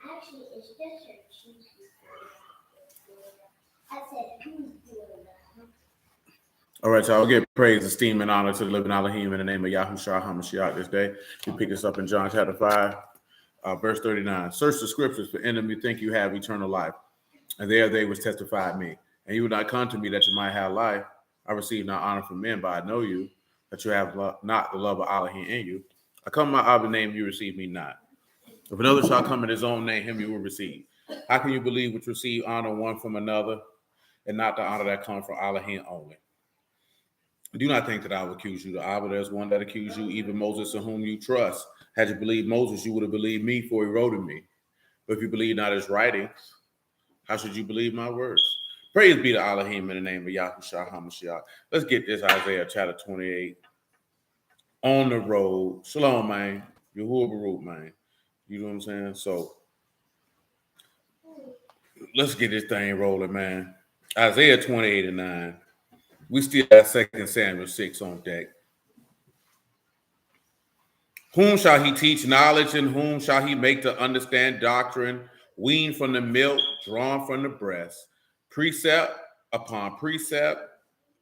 Actually, it's just your cheese. I said, who's doing that? All right, y'all. Give praise, esteem, and honor to the living Elohim in the name of Yahushua HaMashiach this day. We pick this up in John chapter 5, verse 39. Search the scriptures, for in them you think you have eternal life, and there they which testified me. And you would not come to me that you might have life. I receive not honor from men, but I know you, that you have not the love of Elohim in you. I come in my Abba name, you receive me not. If another shall come in his own name, him you will receive. How can you believe which receive honor one from another, and not the honor that comes from Elohim only? Do not think that I will accuse you. The Abba, there's one that accused you, even Moses, in whom you trust. Had you believed Moses, you would have believed me, for he wrote in me. But if you believe not his writings, how should you believe my words? Praise be to Elohim in the name of Yahushua HaMashiach. Let's get this Isaiah chapter 28. On the road. Shalom, man. Yahuwah Baruch, man. You know what I'm saying? So let's get this thing rolling, man. Isaiah 28 and 9. We still have 2 Samuel 6 on deck. Whom shall he teach knowledge, and whom shall he make to understand doctrine? Weaned from the milk, drawn from the breast. Precept upon precept,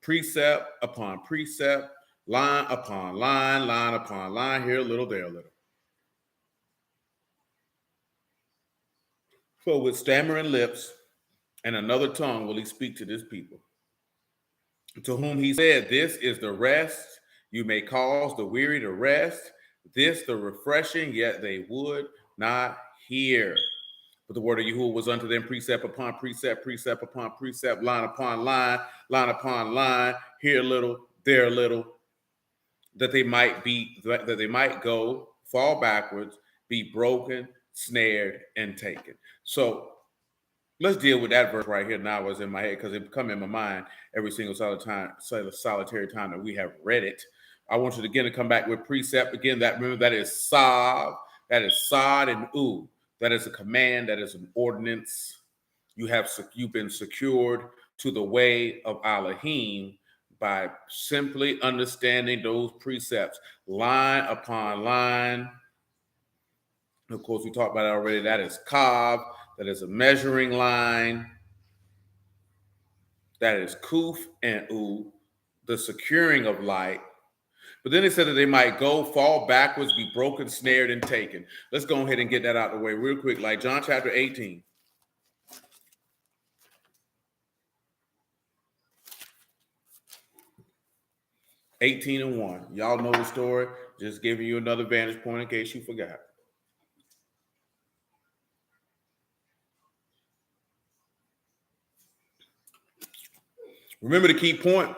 precept upon precept, line upon line, line upon line, here a little, there a little. For with stammering lips and another tongue will he speak to this people. To whom he said, this is the rest, you may cause the weary to rest, this the refreshing, yet they would not hear. But the word of Yahuwah was unto them precept upon precept, precept upon precept, line upon line, line upon line, here a little, there a little, that they might go, fall backwards, be broken, snared, and taken. So let's deal with that verse right here now. What's in my head, because it come in my mind every single solitary time that we have read it. I want you to again to come back with precept again. That remember that is sav, that is sad and u. That is a command. That is an ordinance. You've been secured to the way of Elohim by simply understanding those precepts, line upon line. Of course, we talked about it already. That is kav. That is a measuring line. That is kuf and u, the securing of light. But then it said that they might go, fall backwards, be broken, snared, and taken. Let's go ahead and get that out of the way real quick. Like John chapter 18. (18 and 1). Y'all know the story. Just giving you another vantage point in case you forgot. Remember the key point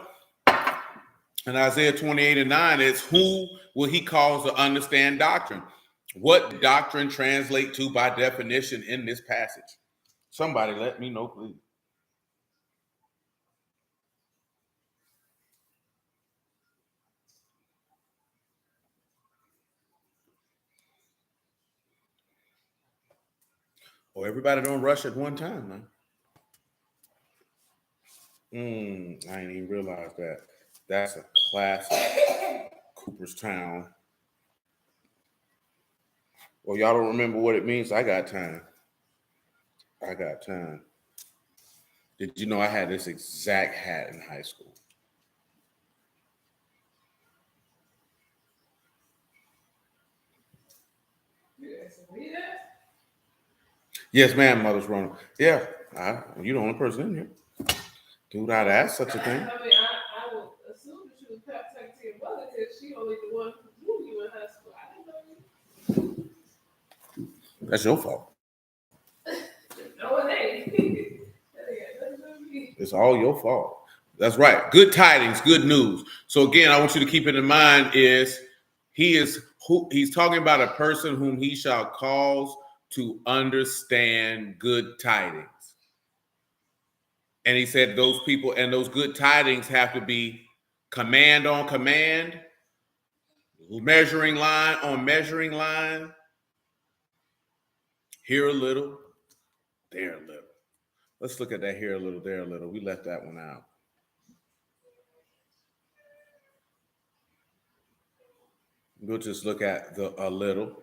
in Isaiah 28 and 9 is who will he cause to understand doctrine? What doctrine translate to by definition in this passage? Somebody let me know, please. Oh, everybody don't rush at one time, man. I ain't even realized that. That's a classic Cooperstown. Well, y'all don't remember what it means? I got time. I got time. Did you know I had this exact hat in high school? Yes, ma'am, Mother's Runner. Yeah, you're the only person in here. Dude, I'd ask such a thing. I would assume that you would talk to your mother because she only the one who knew you in high school. I didn't know you. That's your fault. No, it ain't. It's all your fault. That's right. Good tidings, good news. So again, I want you to keep it in mind is he's talking about a person whom he shall cause to understand good tidings. And he said those people and those good tidings have to be command on command, measuring line on measuring line, here a little, there a little. Let's look at that here a little, there a little. We left that one out. We'll just look at a little.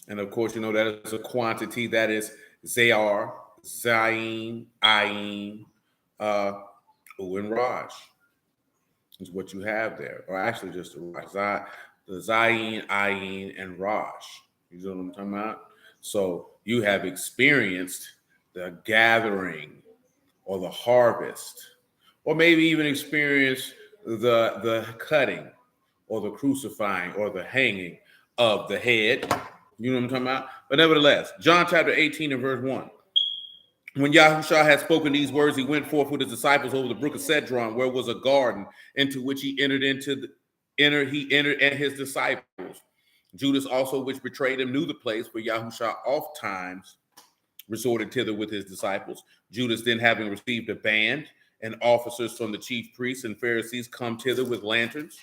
And of course, you know that is a quantity that is Zayar, Zayin, Ayin, and Raj is what you have there. Or actually just the Raj. The Zayin, Ayin, and Raj. You know what I'm talking about? So you have experienced the gathering or the harvest, or maybe even experienced the cutting or the crucifying or the hanging of the head. You know what I'm talking about? But nevertheless, John chapter 18 and verse 1. When Yahushua had spoken these words, he went forth with his disciples over the brook of Cedron, where was a garden, into which he entered and his disciples. Judas also, which betrayed him, knew the place, for Yahushua oft times resorted thither with his disciples. Judas, then having received a band and officers from the chief priests and Pharisees, come thither with lanterns,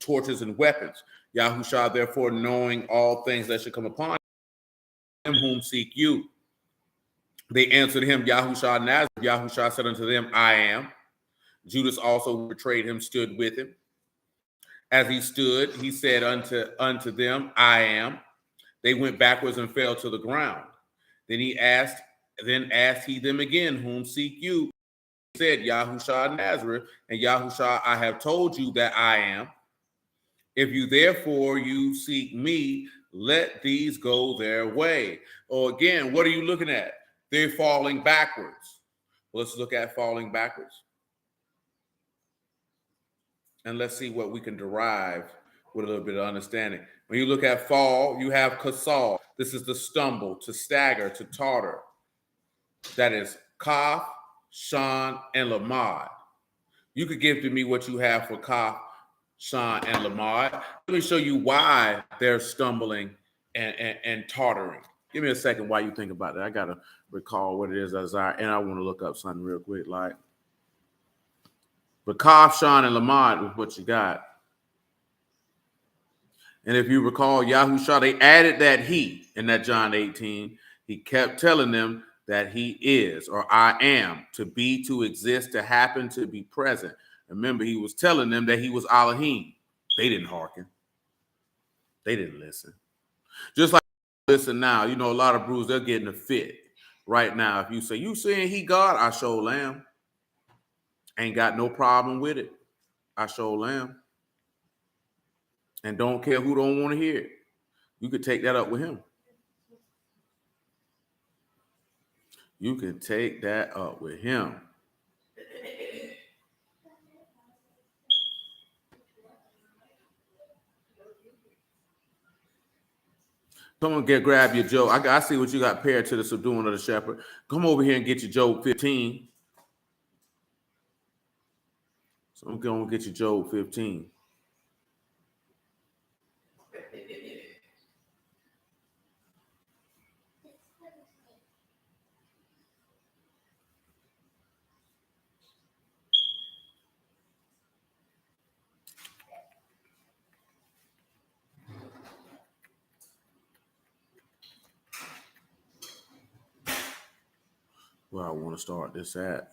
torches, and weapons. Yahushua, therefore, knowing all things that should come upon him, whom seek you? They answered him, Yahushua Nazareth. Yahushua said unto them, I am. Judas also, who betrayed him, stood with him. As he stood, he said unto them, I am. They went backwards and fell to the ground. Then asked he them again, whom seek you? He said, Yahushua Nazareth. And Yahushua, I have told you that I am. If you therefore you seek me, let these go their way. Or again, what are you looking at? They're falling backwards. Let's look at falling backwards. And let's see what we can derive with a little bit of understanding. When you look at fall, you have kasal. This is the stumble, to stagger, to totter. That is kaf, shan, and lamad. You could give to me what you have for kaf, shan, and lamad. Let me show you why they're stumbling and tottering. Give me a second while you think about that. I got to recall what it is, and I want to look up something real quick. But kaf, shan, and lamad is what you got. And if you recall, Yahushua, they added that he in that John 18. He kept telling them that he is, or I am, to be, to exist, to happen, to be present. Remember, he was telling them that he was Elohim. They didn't hearken. They didn't listen. Just like listen now, you know, a lot of brews, they're getting a fit right now. If you say, you saying he God, I show lamb. Ain't got no problem with it. I show lamb. And don't care who don't want to hear it. You could take that up with him. You can take that up with him. Come on, grab your Job. I see what you got paired to the subduing of the shepherd. Come over here and get your Job 15. So I'm going to get your Job 15. Where I want to start this at.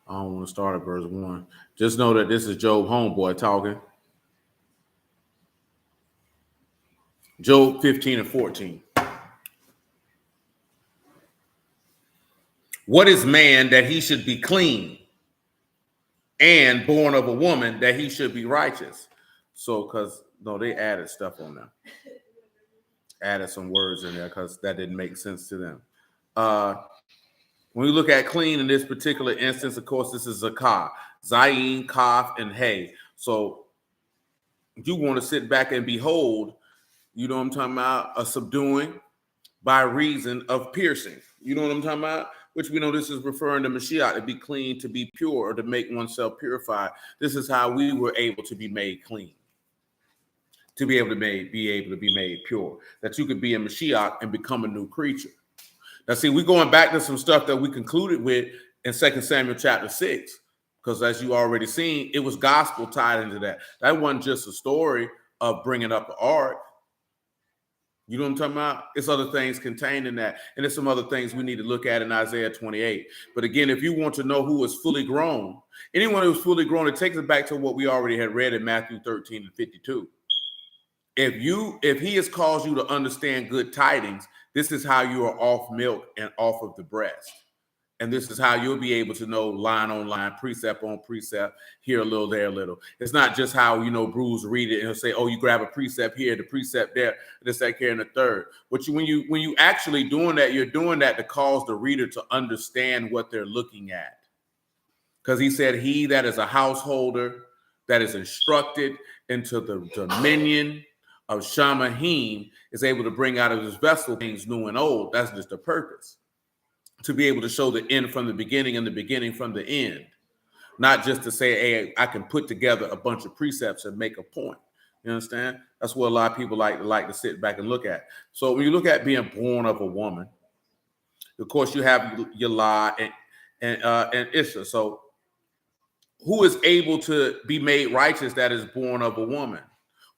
I don't want to start at verse 1. Just know that this is Job homeboy talking. Job 15 and 14. What is man that he should be clean, and born of a woman that he should be righteous? So, because, no, they added stuff on there. Added some words in there because that didn't make sense to them. When we look at clean in this particular instance, of course, this is zakah, zayin, kaf, and hay. So you want to sit back and behold, you know what I'm talking about, a subduing by reason of piercing. You know what I'm talking about? Which we know this is referring to Mashiach, to be clean, to be pure, or to make oneself purified. This is how we were able to be made clean, to be able to be made pure. That you could be in Mashiach and become a new creature. Now, see, we're going back to some stuff that we concluded with in 2 Samuel chapter 6, because as you already seen, it was gospel tied into that. That wasn't just a story of bringing up the ark. You know what I'm talking about? It's other things contained in that. And there's some other things we need to look at in Isaiah 28. But again, if you want to know who is fully grown, anyone who's fully grown, it takes us back to what we already had read in Matthew 13 and 52. If he has caused you to understand good tidings, this is how you are off milk and off of the breast. And this is how you'll be able to know line on line, precept on precept, here a little, there a little. It's not just how, Bruce read it and he'll say, oh, you grab a precept here, the precept there, the second here, and the third. But when you actually doing that, you're doing that to cause the reader to understand what they're looking at. Because he said, he that is a householder, that is instructed into the dominion of Shamahim, is able to bring out of his vessel things new and old. That's just the purpose. To be able to show the end from the beginning and the beginning from the end. Not just to say, hey, I can put together a bunch of precepts and make a point. You understand? That's what a lot of people like to sit back and look at. So when you look at being born of a woman, of course you have Yalah and Isha. So who is able to be made righteous that is born of a woman?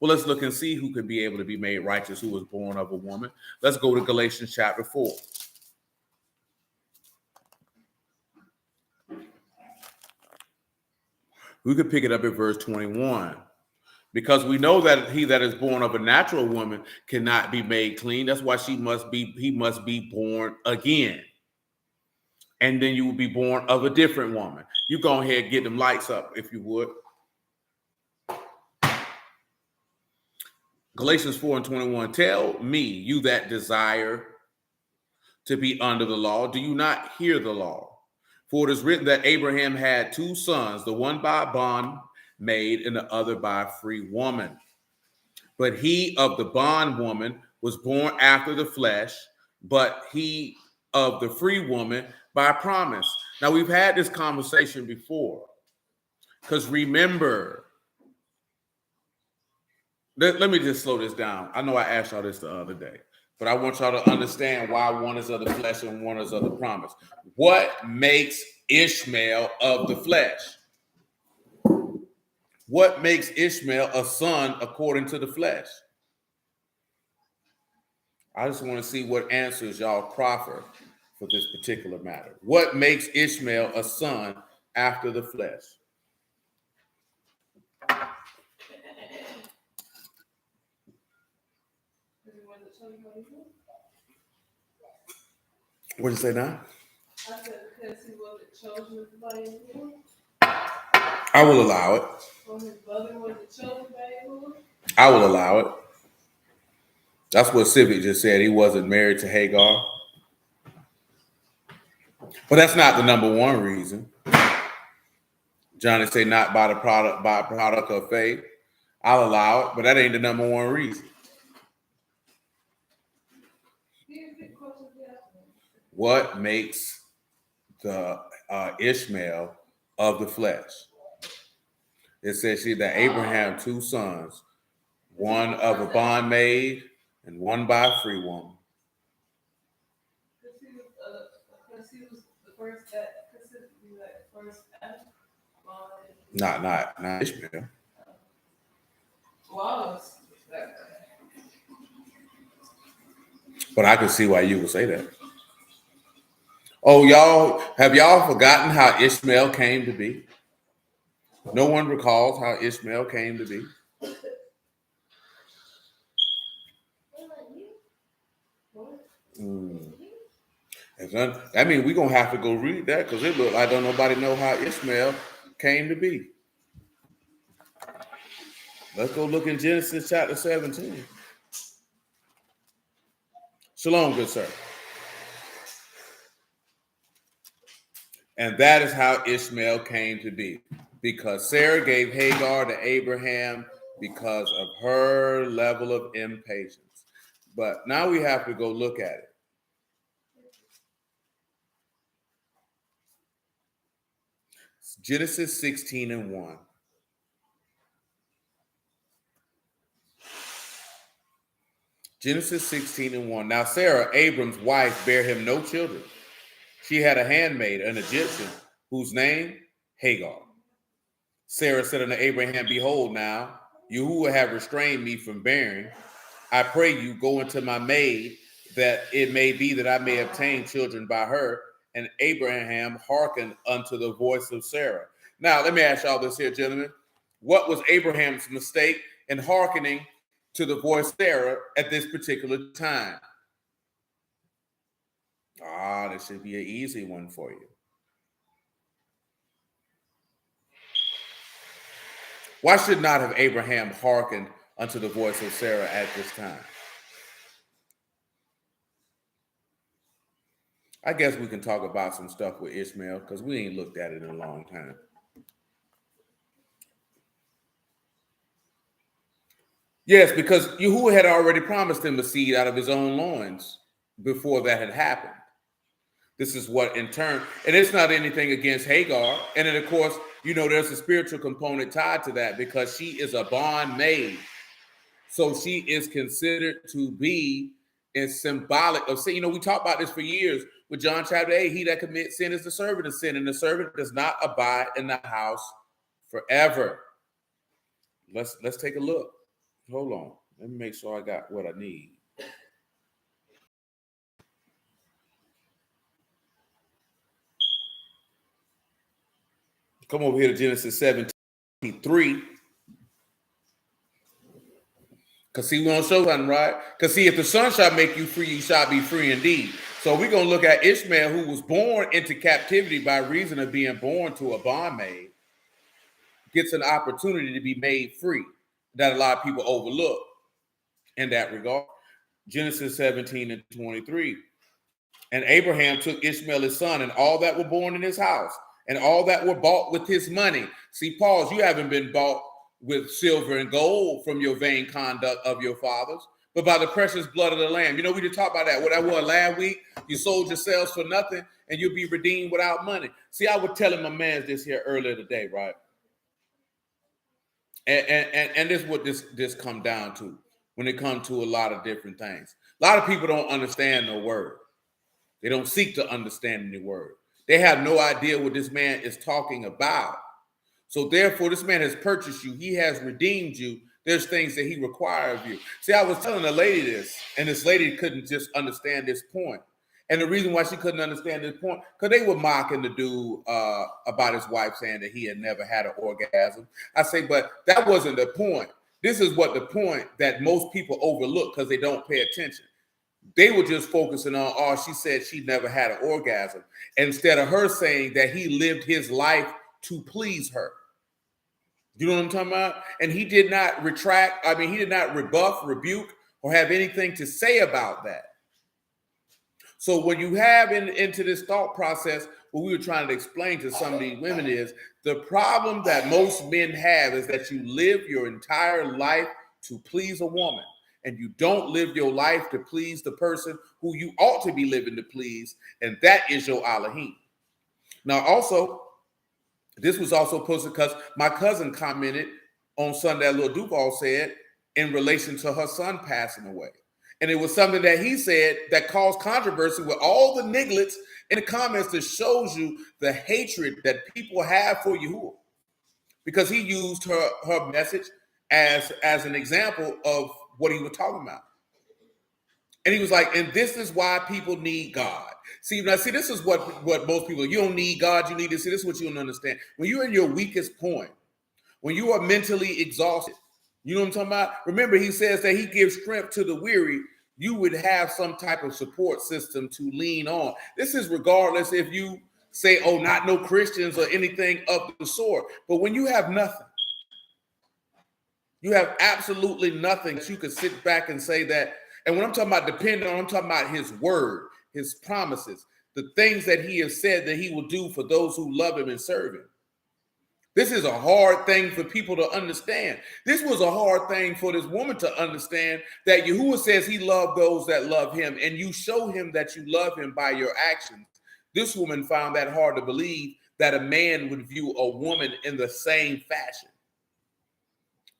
Well, let's look and see who can be able to be made righteous who was born of a woman. Let's go to Galatians chapter 4. We could pick it up at verse 21. Because we know that he that is born of a natural woman cannot be made clean. That's why he must be born again. And then you will be born of a different woman. You go ahead and get them lights up, if you would. Galatians 4 and 21. Tell me, you that desire to be under the law, do you not hear the law? For it is written that Abraham had two sons, the one by a bondmaid and the other by a free woman. But he of the bondwoman was born after the flesh, but he of the free woman by promise. Now, we've had this conversation before. Because remember, let me just slow this down. I know I asked y'all this the other day. But I want y'all to understand why one is of the flesh and one is of the promise. What makes Ishmael of the flesh? What makes Ishmael a son according to the flesh? I just want to see what answers y'all proffer for this particular matter. What makes Ishmael a son after the flesh? What did you say now? I said because he wasn't chosen by his Lord. I will allow it. Or his brother wasn't chosen by his Lord. I will allow it. That's what Civic just said. He wasn't married to Hagar. But that's not the number one reason. Johnny say not by product of faith. I'll allow it, but that ain't the number one reason. What makes the Ishmael of the flesh? It says here that Abraham two sons, one of a bondmaid and one by a free woman. Because he was the first that considered to be like the first Adam. Not Ishmael. But I can see why you would say that. Oh, have y'all forgotten how Ishmael came to be? No one recalls how Ishmael came to be. That means we're going to have to go read that because it looks like don't nobody know how Ishmael came to be. Let's go look in Genesis chapter 17. Shalom, good sir. And that is how Ishmael came to be. Because Sarah gave Hagar to Abraham because of her level of impatience. But now we have to go look at it. Genesis 16 and 1. Genesis 16 and 1. Now Sarah, Abram's wife, bare him no children. She had a handmaid, an Egyptian, whose name Hagar. Sarah said unto Abraham, behold now, Yahuwah have restrained me from bearing. I pray you go into my maid, that it may be that I may obtain children by her. And Abraham hearkened unto the voice of Sarah. Now, let me ask y'all this here, gentlemen. What was Abraham's mistake in hearkening to the voice of Sarah at this particular time? This should be an easy one for you. Why should not have Abraham hearkened unto the voice of Sarah at this time? I guess we can talk about some stuff with Ishmael because we ain't looked at it in a long time. Yes, because Yahuwah had already promised him a seed out of his own loins before that had happened. This is what in turn, and it's not anything against Hagar. And then, of course, there's a spiritual component tied to that because she is a bondmaid. So she is considered to be symbolic of sin. We talked about this for years with John chapter 8. He that commits sin is the servant of sin, and the servant does not abide in the house forever. Let's take a look. Hold on. Let me make sure I got what I need. Come over here to Genesis 17:3. Because see, we want to show something, right? Because see, if the Son shall make you free, you shall be free indeed. So we're going to look at Ishmael, who was born into captivity by reason of being born to a bondmaid, gets an opportunity to be made free that a lot of people overlook in that regard. Genesis 17:23. And Abraham took Ishmael his son and all that were born in his house and all that were bought with his money. See, pause, you haven't been bought with silver and gold from your vain conduct of your fathers, but by the precious blood of the Lamb. We just talked about that. What I wore last week, you sold yourselves for nothing and you'll be redeemed without money. See, I was telling my man this here earlier today, right? And this is what this come down to when it comes to a lot of different things. A lot of people don't understand the word. They don't seek to understand the word. They have no idea what this man is talking about. So therefore, this man has purchased you. He has redeemed you. There's things that he requires of you. See, I was telling a lady this, and this lady couldn't just understand this point. And the reason why she couldn't understand this point, because they were mocking the dude about his wife saying that he had never had an orgasm. I say, but that wasn't the point. This is what the point that most people overlook because they don't pay attention. They were just focusing on, she said she never had an orgasm, instead of her saying that he lived his life to please her. You know what I'm talking about? And he did not retract. He did not rebuff, rebuke, or have anything to say about that. So when you have into this thought process, what we were trying to explain to some of these women is the problem that most men have is that you live your entire life to please a woman. And you don't live your life to please the person who you ought to be living to please, and that is your Elohim. Now, also, this was also posted because my cousin commented on something that Lil Duval said in relation to her son passing away. And it was something that he said that caused controversy with all the nigglets in the comments that shows you the hatred that people have for Yahuwah. Because he used her message as an example of what he was talking about. And he was like, and this is why people need God. See, this is what most people, you don't need God, you need to see, this is what you don't understand. When you're in your weakest point, when you are mentally exhausted, you know what I'm talking about? Remember, he says that he gives strength to the weary. You would have some type of support system to lean on. This is regardless if you say, not no Christians or anything of the sort. But when you have nothing, you have absolutely nothing that you could sit back and say that. And when I'm talking about depending on, I'm talking about his word, his promises, the things that he has said that he will do for those who love him and serve him. This is a hard thing for people to understand. This was a hard thing for this woman to understand, that Yahuwah says he loved those that love him, and you show him that you love him by your actions. This woman found that hard to believe, that a man would view a woman in the same fashion,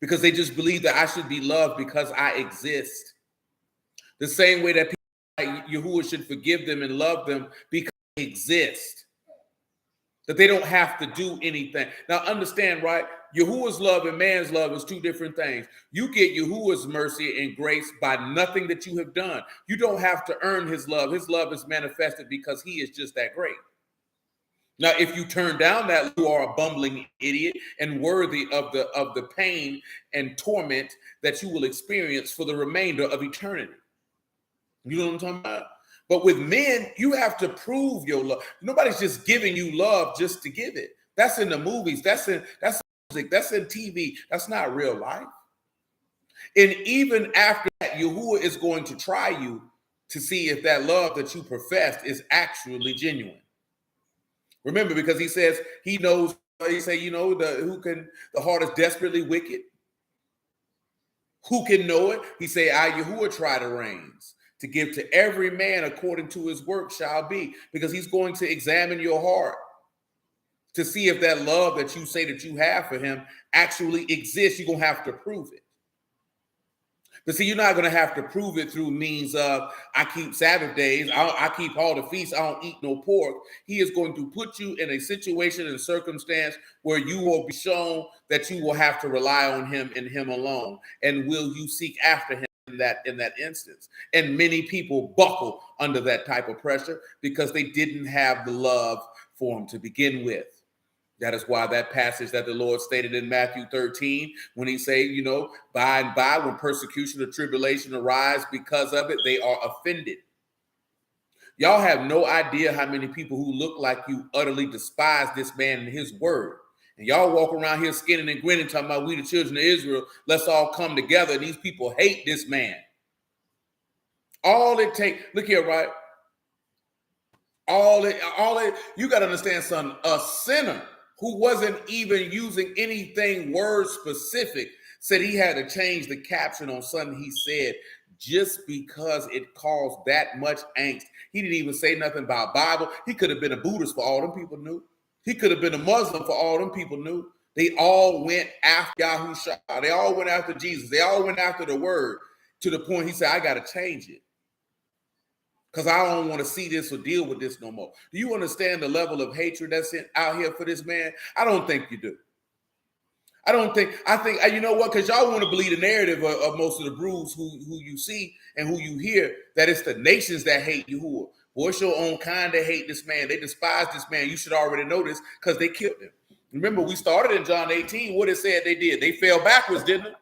because they just believe that I should be loved because I exist. The same way that people like Yahuwah should forgive them and love them because they exist. That they don't have to do anything. Now understand, right? Yahuwah's love and man's love is two different things. You get Yahuwah's mercy and grace by nothing that you have done. You don't have to earn his love. His love is manifested because he is just that great. Now, if you turn down that, you are a bumbling idiot and worthy of the pain and torment that you will experience for the remainder of eternity. You know what I'm talking about? But with men, you have to prove your love. Nobody's just giving you love just to give it. That's in the movies. That's in music. That's in TV. That's not real life. And even after that, Yahuwah is going to try you to see if that love that you professed is actually genuine. Remember, because he says he knows, he say, you know, the heart is desperately wicked. Who can know it? He say, Yahuwah try the reins to give to every man according to his work shall be, because he's going to examine your heart to see if that love that you say that you have for him actually exists. You're going to have to prove it. But see, you're not going to have to prove it through means of, I keep Sabbath days, I keep all the feasts, I don't eat no pork. He is going to put you in a situation and circumstance where you will be shown that you will have to rely on him and him alone. And will you seek after him in that instance? And many people buckle under that type of pressure because they didn't have the love for him to begin with. That is why that passage that the Lord stated in Matthew 13, when he say, you know, by and by, when persecution or tribulation arise because of it, they are offended. Y'all have no idea how many people who look like you utterly despise this man and his word. And y'all walk around here skinning and grinning, talking about we the children of Israel, let's all come together. These people hate this man. All it takes, look here, right? You got to understand, son, a sinner who wasn't even using anything word specific said he had to change the caption on something he said just because it caused that much angst. He didn't even say nothing about Bible. He could have been a Buddhist for all them people knew. He could have been a Muslim for all them people knew. They all went after Yahushua. They all went after Jesus. They all went after the word to the point he said, I got to change it, because I don't want to see this or deal with this no more. Do you understand the level of hatred that's out here for this man? I don't think you do. I think, you know what? Because y'all want to believe the narrative of most of the brews who you see and who you hear, that it's the nations that hate Yahuwah. Boy, it's your own kind that hate this man. They despise this man. You should already know this because they killed him. Remember, we started in John 18. What it said they did. They fell backwards, didn't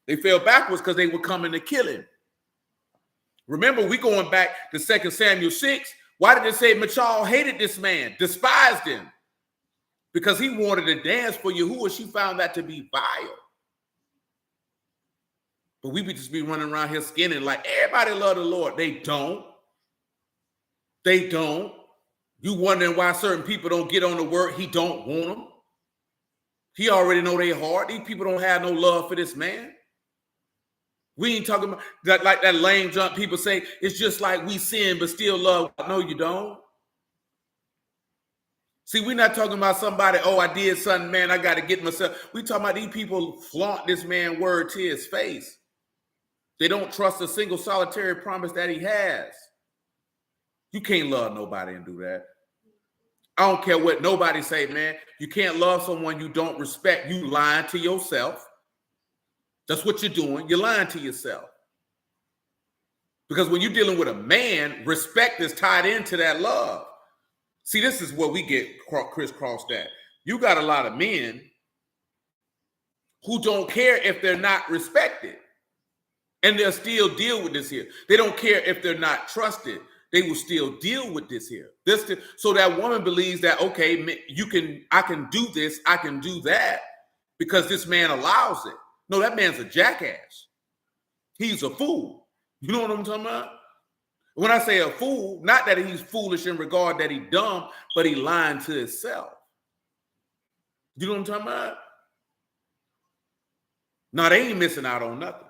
they? They fell backwards because they were coming to kill him. Remember, we going back to 2 Samuel 6. Why did it say Michal hated this man, despised him? Because he wanted to dance for Yahuwah. She found that to be vile. But we just be running around here skinning like everybody love the Lord. They don't. They don't. You wondering why certain people don't get on the word. He don't want them. He already know their heart. These people don't have no love for this man. We ain't talking about that like that lame junk people say, it's just like we sin but still love. No, you don't. See, we're not talking about somebody, oh, I did something, man, I got to get myself. We talking about these people flaunt this man's word to his face. They don't trust a single solitary promise that he has. You can't love nobody and do that. I don't care what nobody say, man. You can't love someone you don't respect. You lying to yourself. That's what you're doing. You're lying to yourself. Because when you're dealing with a man, respect is tied into that love. See, this is where we get crisscrossed at. You got a lot of men who don't care if they're not respected. And they'll still deal with this here. They don't care if they're not trusted. They will still deal with this here. So that woman believes that, okay, I can do this, I can do that because this man allows it. No, that man's a jackass. He's a fool. You know what I'm talking about? When I say a fool, not that he's foolish in regard that he's dumb, but he lying to himself. You know what I'm talking about? No, they ain't missing out on nothing.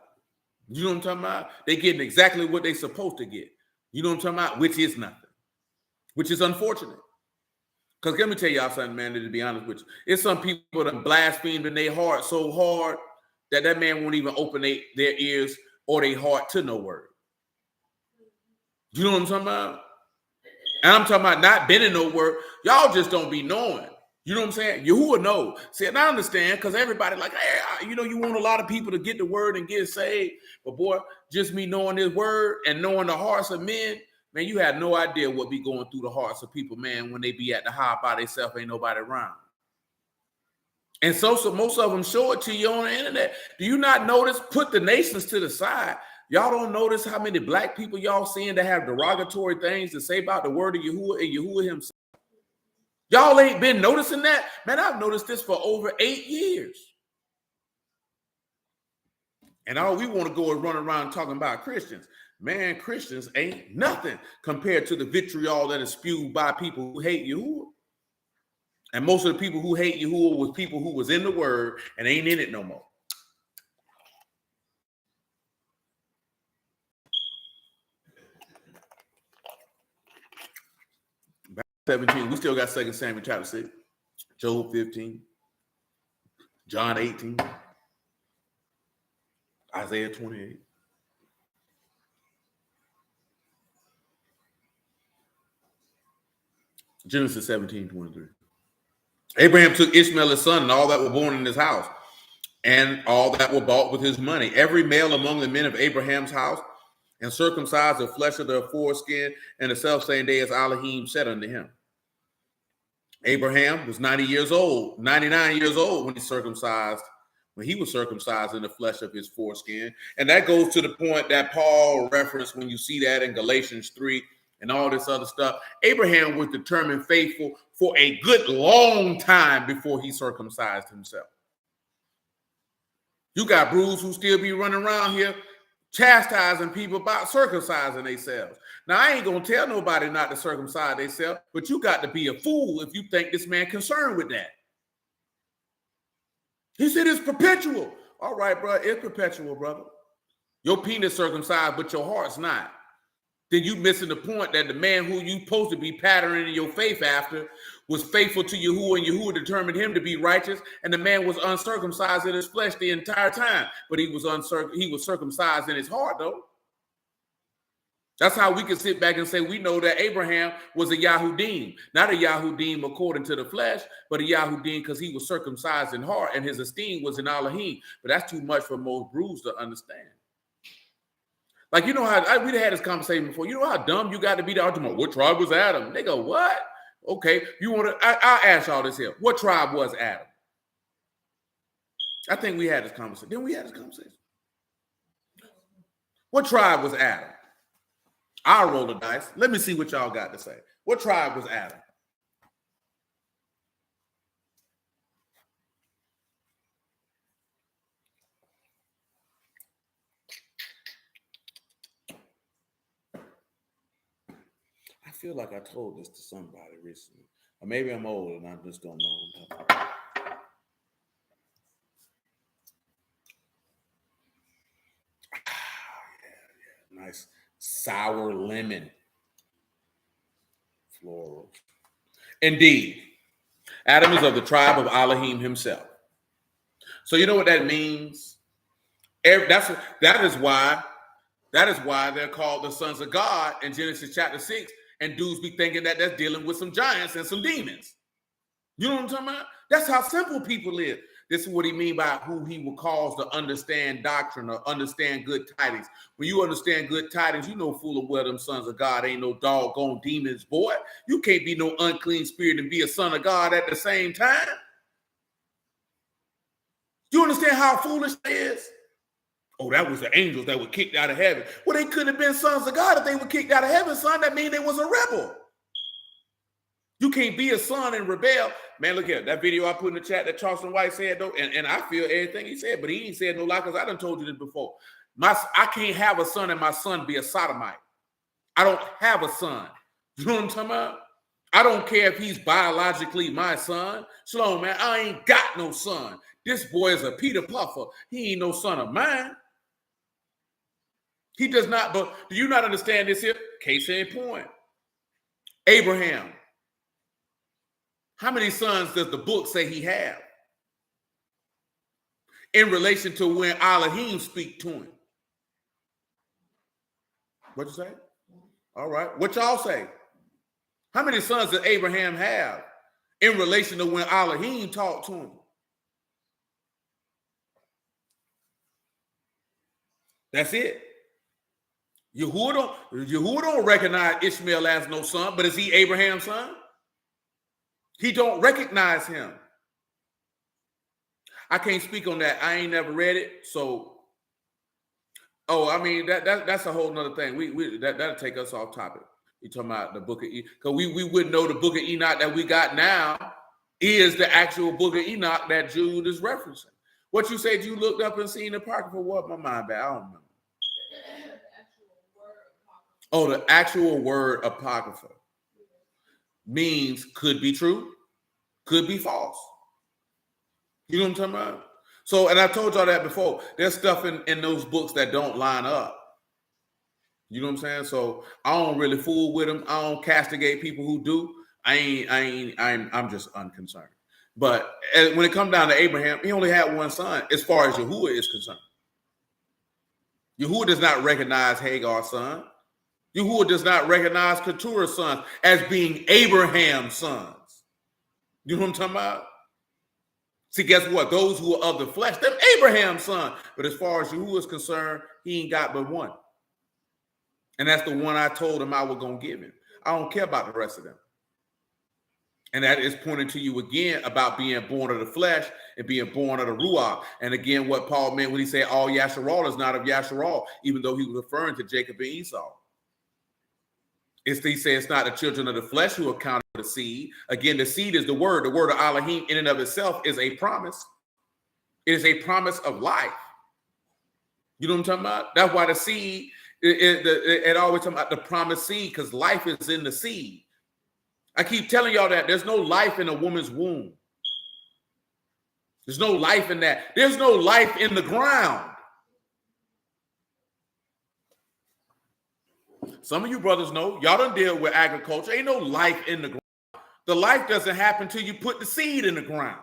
You know what I'm talking about? They getting exactly what they supposed to get. You know what I'm talking about? Which is nothing. Which is unfortunate. Because let me tell y'all something, man, to be honest with you. It's some people that blaspheme in their heart so hard that man won't even open their ears or their heart to no word. You know what I'm talking about? And I'm talking about not bending no word. Y'all just don't be knowing. You know what I'm saying? Yahuwah knows. See, and I understand because everybody like, hey, you want a lot of people to get the word and get saved. But boy, just me knowing this word and knowing the hearts of men, man, you had no idea what be going through the hearts of people, man, when they be at the high by themselves, ain't nobody around. And so most of them show it to you on the internet. Do you not notice? Put the nations to the side. Y'all don't notice how many black people y'all seeing that have derogatory things to say about the word of Yahuwah and Yahuwah himself? Y'all ain't been noticing that? Man, I've noticed this for over 8 years. And all we want to go and run around talking about Christians. Man, Christians ain't nothing compared to the vitriol that is spewed by people who hate Yahuwah. And most of the people who hate Yahuwah was people who was in the word and ain't in it no more. Back 17, we still got 2 Samuel chapter 6, Job 15, John 18, Isaiah 28. Genesis 17:23. Abraham took Ishmael his son and all that were born in his house and all that were bought with his money, every male among the men of Abraham's house, and circumcised the flesh of their foreskin, and the selfsame day as Elohim said unto him. Abraham was 99 years old when he was circumcised in the flesh of his foreskin. And that goes to the point that Paul referenced when you see that in Galatians 3 and all this other stuff. Abraham was determined faithful for a good long time before he circumcised himself. You got Bruce who still be running around here chastising people about circumcising themselves. Now, I ain't going to tell nobody not to circumcise themselves, but you got to be a fool if you think this man concerned with that. He said it's perpetual. All right, bro, it's perpetual, brother. Your penis circumcised, but your heart's not. Then you missing the point that the man who you supposed to be patterning your faith after was faithful to Yahuwah, and Yahuwah determined him to be righteous, and the man was uncircumcised in his flesh the entire time, but he was circumcised in his heart, though. That's how we can sit back and say we know that Abraham was a Yahudim, not a Yahudim according to the flesh, but a Yahudim because he was circumcised in heart, and his esteem was in Elohim. But that's too much for most Brews to understand. Like, you know how we'd had this conversation before. You know how dumb you got to be to argue, what tribe was Adam? They go, what? Okay, you want to? I'll ask y'all this here. What tribe was Adam? I think we had this conversation. Didn't we have this conversation? What tribe was Adam? I'll roll the dice. Let me see what y'all got to say. What tribe was Adam? I feel like I told this to somebody recently. Or maybe I'm old and I just don't know. Yeah. Nice sour lemon. Floral. Indeed. Adam is of the tribe of Elohim himself. So you know what that means? That is why they're called the sons of God in Genesis chapter 6. And dudes be thinking that that's dealing with some giants and some demons. You know what I'm talking about? That's how simple people live. This is what he mean by who he will cause to understand doctrine or understand good tidings. When you understand good tidings, you know full and well them sons of God ain't no doggone demons, boy. You can't be no unclean spirit and be a son of God at the same time. You understand how foolish that is? Oh, that was the angels that were kicked out of heaven. Well, they couldn't have been sons of God if they were kicked out of heaven, son. That means they was a rebel. You can't be a son and rebel. Man, look here. That video I put in the chat that Charleston White said, though, and I feel everything he said, but he ain't said no lie because I done told you this before. I can't have a son and my son be a sodomite. I don't have a son. You know what I'm talking about? I don't care if he's biologically my son. Slow, man, I ain't got no son. This boy is a Peter Puffer. He ain't no son of mine. He does not, but do you not understand this here? Case in point. Abraham. How many sons does the book say he had? In relation to when Elohim speak to him. What'd you say? All right. What y'all say? How many sons did Abraham have in relation to when Elohim talked to him. That's it. Yahuwah don't recognize Ishmael as no son, but is he Abraham's son? He don't recognize him. I can't speak on that. I ain't never read it, so. Oh, I mean that's a whole nother thing. That'll take us off topic. You talking about the book of Enoch? Because we wouldn't know the book of Enoch that we got now is the actual book of Enoch that Jude is referencing. What you said you looked up and seen the apocrypha? What? My mind bad. I don't remember. Oh, the actual word apocrypha means could be true, could be false. You know what I'm talking about? So, and I told y'all that before. There's stuff in those books that don't line up. You know what I'm saying? So I don't really fool with them. I don't castigate people who do. I'm just unconcerned. But when it comes down to Abraham, he only had one son as far as Yahuwah is concerned. Yahuwah does not recognize Hagar's son. Yahuwah does not recognize Keturah's sons as being Abraham's sons. You know what I'm talking about? See, guess what? Those who are of the flesh, they're Abraham's son. But as far as Yahuwah is concerned, he ain't got but one. And that's the one I told him I was going to give him. I don't care about the rest of them. And that is pointing to you again about being born of the flesh and being born of the Ruach. And again, what Paul meant when he said all Yasharal is not of Yasharal, even though he was referring to Jacob and Esau. He says it's not the children of the flesh who are counted the seed. Again, the seed is the word. The word of Elohim in and of itself is a promise. It is a promise of life. You know what I'm talking about? That's why the seed, it always talking about the promised seed, because life is in the seed. I keep telling y'all that there's no life in a woman's womb. There's no life in that. There's no life in the ground. Some of you brothers know, y'all don't deal with agriculture. Ain't no life in the ground. The life doesn't happen till you put the seed in the ground.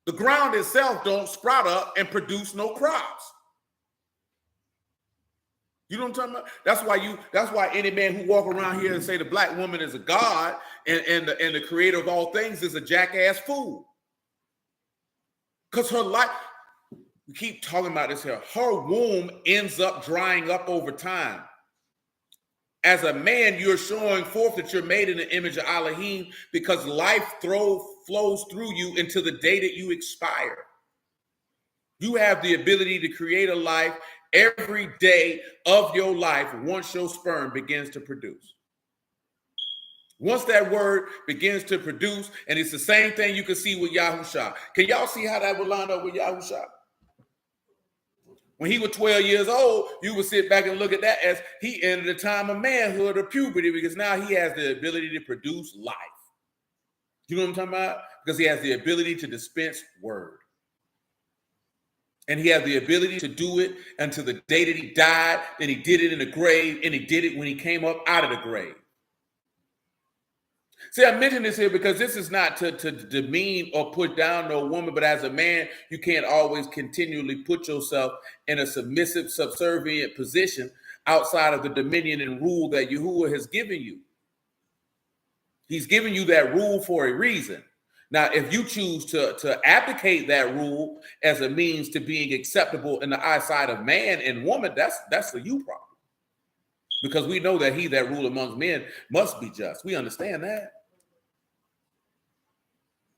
The ground itself don't sprout up and produce no crops. You know what I'm talking about? That's why any man who walk around here and say the black woman is a god and the creator of all things is a jackass fool. Because her life, we keep talking about this here, her womb ends up drying up over time. As a man, you're showing forth that you're made in the image of Elohim because life flows through you until the day that you expire. You have the ability to create a life every day of your life once your sperm begins to produce. Once that word begins to produce, and it's the same thing you can see with Yahusha. Can y'all see how that would line up with Yahusha? When he was 12 years old, you would sit back and look at that as he entered the time of manhood or puberty, because now he has the ability to produce life. You know what I'm talking about? Because he has the ability to dispense word. And he has the ability to do it until the day that he died. Then he did it in the grave, and he did it when he came up out of the grave. See, I mention this here because this is not to demean or put down no woman, but as a man, you can't always continually put yourself in a submissive, subservient position outside of the dominion and rule that Yahuwah has given you. He's given you that rule for a reason. Now, if you choose to abdicate that rule as a means to being acceptable in the eyesight of man and woman, that's a you problem. Because we know that he that rule amongst men must be just. We understand that.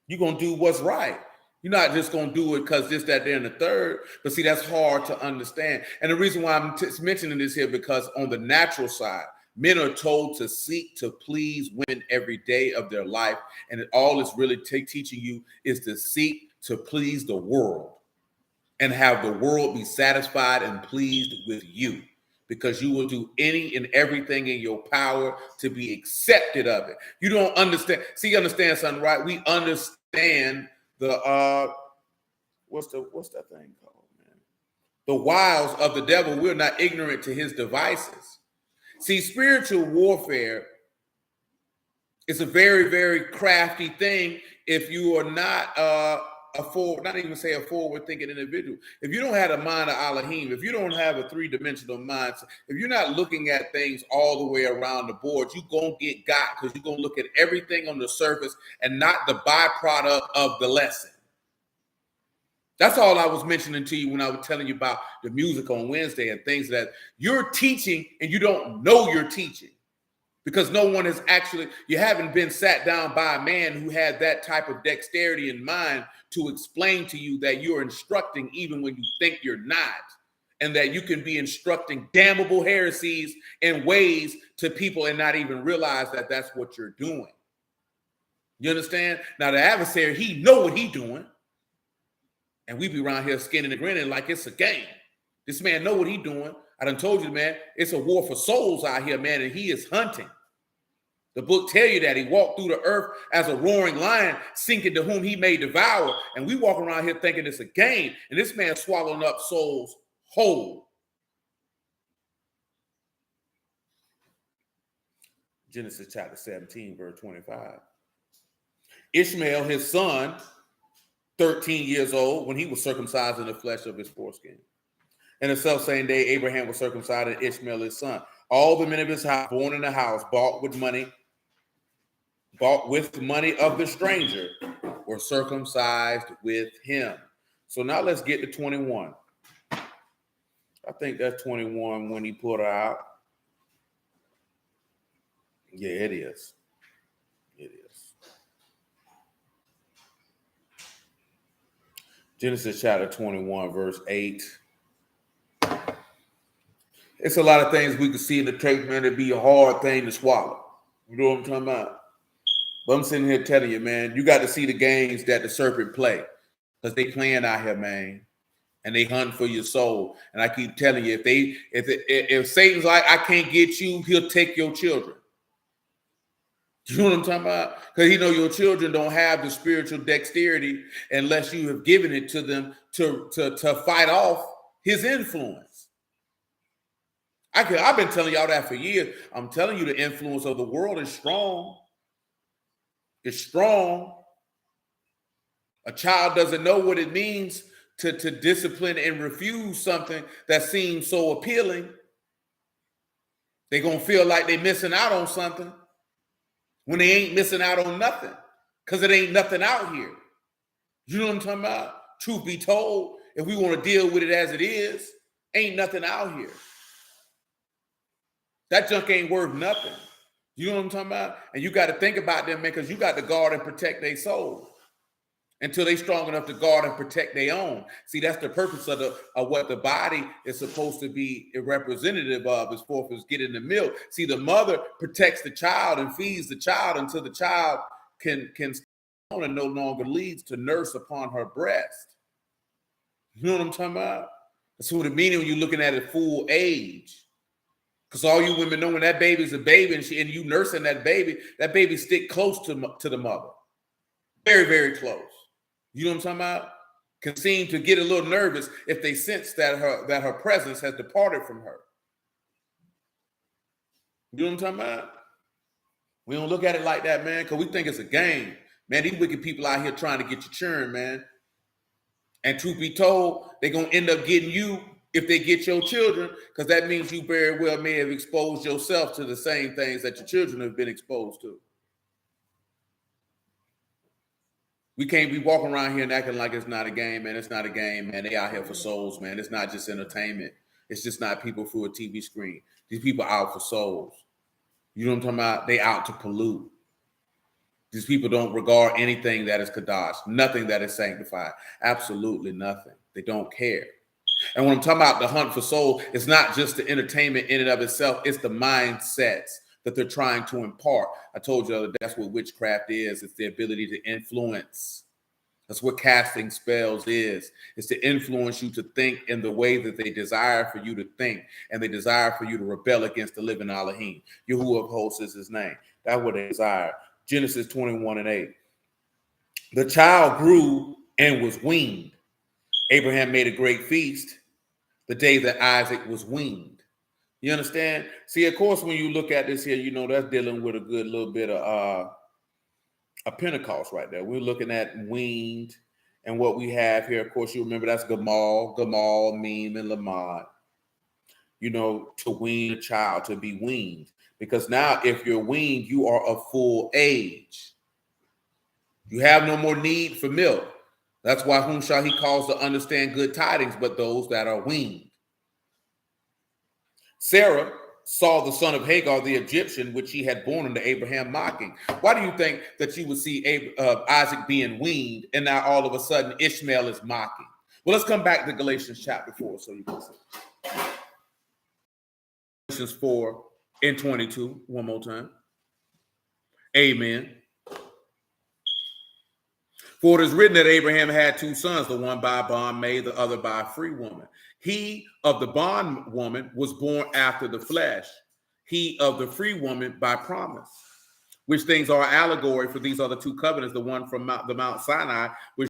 You're going to do what's right. You're not just going to do it because this, that, there, and the third. But see, that's hard to understand. And the reason why I'm mentioning this here, because on the natural side, men are told to seek to please women every day of their life. And all it's really teaching you is to seek to please the world and have the world be satisfied and pleased with you, because you will do any and everything in your power to be accepted of it. You don't understand. See, you understand something, right? We understand the what's that thing called, man? The wiles of the devil. We're not ignorant to his devices. See, spiritual warfare is a very, very crafty thing if you are not not even say a forward-thinking individual. If you don't have the mind of Elohim, if you don't have a three-dimensional mind, if you're not looking at things all the way around the board, you're going to get got because you're going to look at everything on the surface and not the byproduct of the lesson. That's all I was mentioning to you when I was telling you about the music on Wednesday and things that you're teaching and you don't know you're teaching. Because no one has actually, you haven't been sat down by a man who had that type of dexterity in mind to explain to you that you're instructing even when you think you're not, and that you can be instructing damnable heresies in ways to people and not even realize that that's what you're doing. You understand? Now the adversary, he know what he doing, and we be around here skinning and grinning like it's a game. This man know what he doing. I done told you, man, it's a war for souls out here, man, and he is hunting. The book tell you that he walked through the earth as a roaring lion, seeking to whom he may devour. And we walk around here thinking it's a game, and this man swallowing up souls whole. Genesis chapter 17, verse 25. Ishmael, his son, 13 years old, when he was circumcised in the flesh of his foreskin. And the self-same day, Abraham was circumcised, and Ishmael his son. All the men of his house, born in the house, bought with money of the stranger, were circumcised with him. So now let's get to 21. I think that's 21 when he put her out. Yeah, it is. It is. Genesis chapter 21, verse 8. It's a lot of things we can see in the text, man. It'd be a hard thing to swallow. You know what I'm talking about? But I'm sitting here telling you, man, you got to see the games that the serpent play, because they playing out here, man, and they hunt for your soul. And I keep telling you, if Satan's like, I can't get you, he'll take your children. You know what I'm talking about? Because he know your children don't have the spiritual dexterity unless you have given it to them to fight off his influence. I've been telling y'all that for years. I'm telling you the influence of the world is strong. It's strong. A child doesn't know what it means to discipline and refuse something that seems so appealing. They're going to feel like they're missing out on something when they ain't missing out on nothing, because it ain't nothing out here. You know what I'm talking about? Truth be told, if we want to deal with it as it is, ain't nothing out here. That junk ain't worth nothing. You know what I'm talking about? And you got to think about them, man, because you got to guard and protect their soul until they strong enough to guard and protect their own. See, that's the purpose of what the body is supposed to be a representative of, as far as getting the milk. See, the mother protects the child and feeds the child until the child can stand and no longer leads to nurse upon her breast. You know what I'm talking about? That's what it means when you're looking at it full age. Because all you women know, when that baby's a baby and you nursing that baby stick close to the mother. Very, very close. You know what I'm talking about? Can seem to get a little nervous if they sense that her presence has departed from her. You know what I'm talking about? We don't look at it like that, man, because we think it's a game. Man, these wicked people out here trying to get you churned, man. And truth be told, they're going to end up getting you if they get your children, because that means you very well may have exposed yourself to the same things that your children have been exposed to. We can't be walking around here and acting like it's not a game, man. It's not a game, man. They out here for souls, man. It's not just entertainment. It's just not people through a TV screen. These people out for souls. You know what I'm talking about? They out to pollute. These people don't regard anything that is kadosh, nothing that is sanctified. Absolutely nothing. They don't care. And when I'm talking about the hunt for soul, it's not just the entertainment in and of itself. It's the mindsets that they're trying to impart. I told you that's what witchcraft is. It's the ability to influence. That's what casting spells is. It's to influence you to think in the way that they desire for you to think, and they desire for you to rebel against the living Elohim. Yahuwah of hosts is his name. That's what they desire. Genesis 21:8. The child grew and was weaned. Abraham made a great feast the day that Isaac was weaned. You understand? See, of course, when you look at this here, you know, that's dealing with a good little bit of a Pentecost right there. We're looking at weaned And what we have here, of course, you remember that's Gamal, Meme, and Lamad. You know, to wean a child, to be weaned. Because now if you're weaned, you are of full age. You have no more need for milk. That's why whom shall he cause to understand good tidings, but those that are weaned. Sarah saw the son of Hagar, the Egyptian, which she had born unto Abraham, mocking. Why do you think that you would see Isaac being weaned, and now all of a sudden Ishmael is mocking? Well, let's come back to Galatians chapter 4 so you can see. Galatians 4 and 22, one more time. Amen. For it is written that Abraham had two sons, the one by a bondmaid, the other by a free woman. He of the bondwoman was born after the flesh, he of the free woman by promise, which things are allegory, for these are the two covenants, the one from the Mount Sinai, which